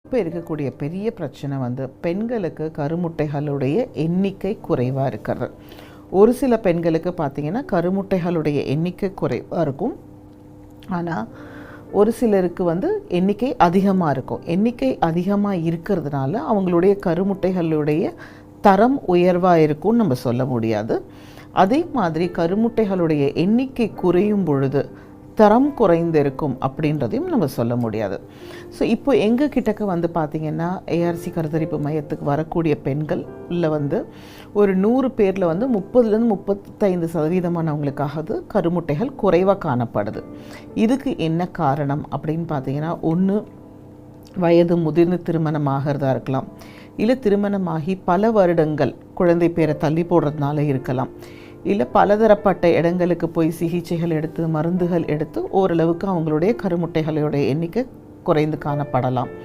இப்போ இருக்கக்கூடிய பெரிய பிரச்சனை பெண்களுக்கு கருமுட்டைகளுடைய எண்ணிக்கை குறைவாக இருக்கிறது. ஒரு சில பெண்களுக்கு பார்த்திங்கன்னா கருமுட்டைகளுடைய எண்ணிக்கை குறைவாக இருக்கும், ஆனால் ஒரு சிலருக்கு எண்ணிக்கை அதிகமாக இருக்கும். எண்ணிக்கை அதிகமாக இருக்கிறதுனால அவங்களுடைய கருமுட்டைகளுடைய தரம் உயர்வாக இருக்கும்னு நம்ம சொல்ல முடியாது. அதே மாதிரி கருமுட்டைகளுடைய எண்ணிக்கை குறையும் பொழுது தரம் குறைந்திருக்கும் அப்படின்றதையும் நம்ம சொல்ல முடியாது. ஸோ இப்போ எங்கள் கிட்டக்க பார்த்திங்கன்னா ஏஆர்சி கருத்தரிப்பு மையத்துக்கு வரக்கூடிய பெண்களில் ஒரு 100 பேரில் 30லேருந்து 35% கருமுட்டைகள் குறைவாக காணப்படுது. இதுக்கு என்ன காரணம் அப்படின்னு பார்த்திங்கன்னா, ஒன்று வயது முதிர்ந்து திருமணம் ஆகிறதா இருக்கலாம், இல்லை திருமணமாகி பல வருடங்கள் குழந்தை பேரை தள்ளி போடுறதுனால இருக்கலாம், இல்லை பலதரப்பட்ட இடங்களுக்கு போய் சிகிச்சைகள் எடுத்து மருந்துகள் எடுத்து ஓரளவுக்கு அவங்களுடைய கருமுட்டைகளுடைய எண்ணிக்கை குறைந்து காணப்படலாம்.